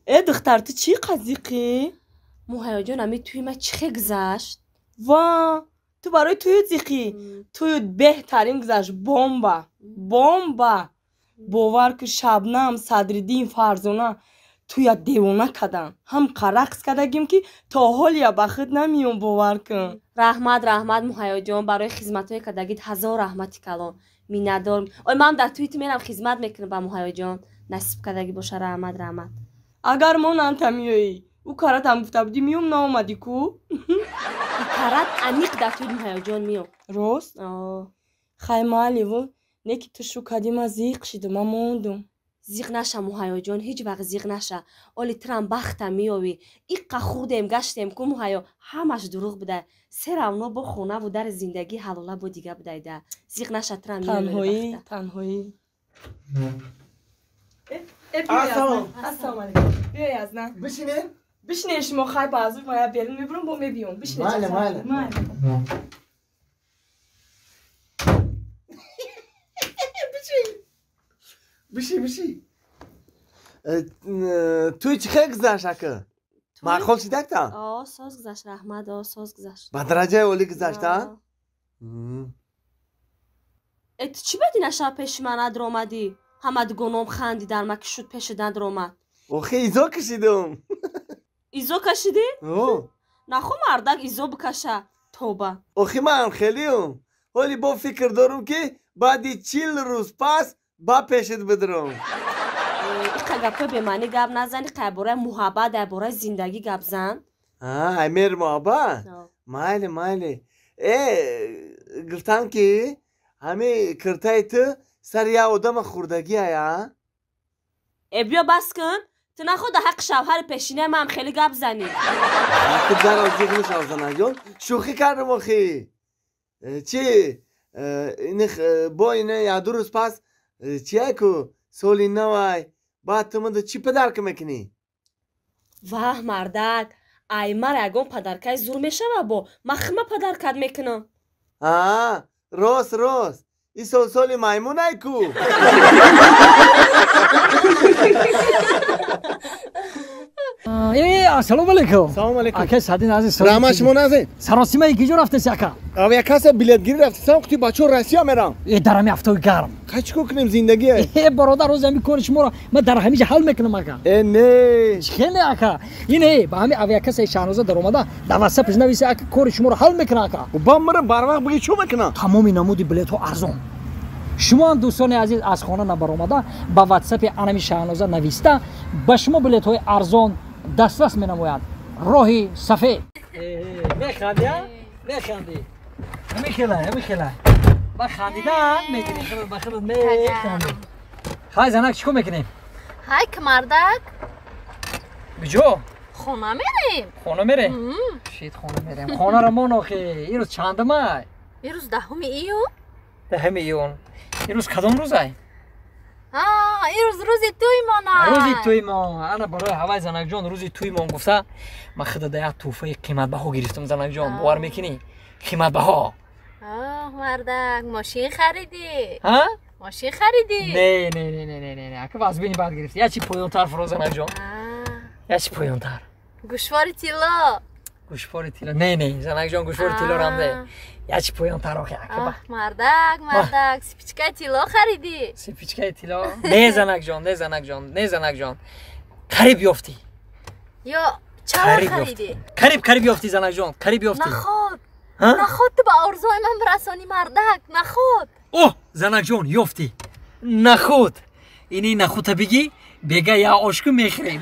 دختر تو چی قضیقی؟ موهیا جان امی توی ما چه گذشت؟ وا تو برای توی زیقی توی بهترین گذشت بمبا باور که شبنم صدرالدین فرزانه توی دیوانه کردن هم قرقص کردگیم که تا حال یا بخت نمیون باور کن. رحمت موهیا جان برای خدمتای کردگید هزار رحمتی کلام میندارم. من در تویت میرم خدمت میکنم با موهیا جان نصیب کردگی باشه. رحمت اگر ما نانتمیایی او کارت هم گفته بودی میوم نامدی کو؟ کارت عمیق در توی موهیا جان میام راست؟ خیمالی و نکی تو شو کدیم زیق شده ما موندم. زیق نشه موهیا جان هیچ وقت زیق نشه. اولی ترم بختم میاوی ایقا خوردیم گشتیم که موهیا همش دروغ بوده. سرمنا با خونه و در زندگی حلاله با دیگه بوده ده. زیق نشه ترم میاوی تنهایی السلام علیکم. بیای از نه بشینین شما خیلی بازور مایا بیرون میبرم با میبیون بشینین. ماله بشی توی چی خیلی گذشت اکه؟ معقول چی دکتا؟ ساز گذشت رحمت ساز گذشت با درجه اولی گذشت ها؟ تو چی بدی نشه پیش من ادر آمدی؟ همه گنام خندی در مکی شد پیش دندر آمد. اوخی ایزو کشیدم. ایزو کشیدی؟ نخو مردک ایزو بکشه توبه. اوخی من خیلیم ولی با فکر دارم که بعدی 40 روز پس با پیشت بدرم. ایقا گپه به معنی گپ نزنی که برای محبت در برای زندگی گپ زن. امیر محبت؟ ماله گفتم که همه کرتای تو سر یه آدم خوردگی هیا؟ بیا بس کن تو نخود حق شوهر پیشینه من خیلی گپ زنی. حق در از دیگه نشان جان شوخی کردم آخی. چی؟ با اینه یا 2 روز پس چیه که سالی نوای بعد تو من چی پدر که میکنی؟ واه مردک ای مر اگون پدرکای زور میشه و با مخمه پدرکت میکنم. راست این سالی میمون ای کو. السلام علیکم. سلام علیکم. اکه سعدین عزیز رحمت شما نازه. سراسیمه کی جو رفته سیاکا؟ اویا کاسه بلیت گیری رفته سام وقتی بچو راسیا میرم. درمی افتو گرم. کاچ کو کنیم زندگی. برادر روز می کورش مورا من در همیشه حل میکنم اکا. نه. خیلی اکا. اینه با همین اویا کاسه شانوزه در اومده در واسه نویسه اکا کورش مورا حل میکنه اکا. و با مرا بر وقت بگی چو میکنه؟ تمامی نمودی بلیت ها ارزان. شما دوستان عزیز از خانه نبر اومده با واتساپ انمی شانوزه نویسته با شما بلیت های ارزان دسترس می‌نماید. راهی سفید. می‌خندی؟ می‌خندی. می‌خندی. با خندیدن می‌کنی خبر می‌خندی. های زنک چیکار می‌کنی؟ های کمردک. بجو. خونه میریم. خونه میریم. شید خونه میریم. خونه را ما نخی. این روز چندمه؟ این روز 10 ایون. 10 ایون. این روز کدام روزه؟ این روزی توی ما نه. روزی توی ما. انا برای هوای زنک جان روزی توی ما گفته من خدا ده توفه قیمت بها گرفتم زنک جان باور میکنی؟ قیمت بها. مردک ماشین خریدی؟ ماشین خریدی؟ نه اگه واسبینی بعد گرفتی یا چی پایونتر فروز زنک جان؟ یا چی پایونتر؟ گوشوار تیلا. گوشوار تیلا نه زنک جان گوشوار تیلا رم ده. یا چی پایونتر آخه مردک سپیچکای تیلا خریدی؟ سپیچکای تیلا؟ نه زنک جان قریب یافتی یا چرا خریدی؟ قریب یافتی زنک جان قریب یافتی نخود تو با ارزوی من برسانی مردک نخود. زنک جان یافتی نخود اینی نخود بگی بگه یا عشق میخریم.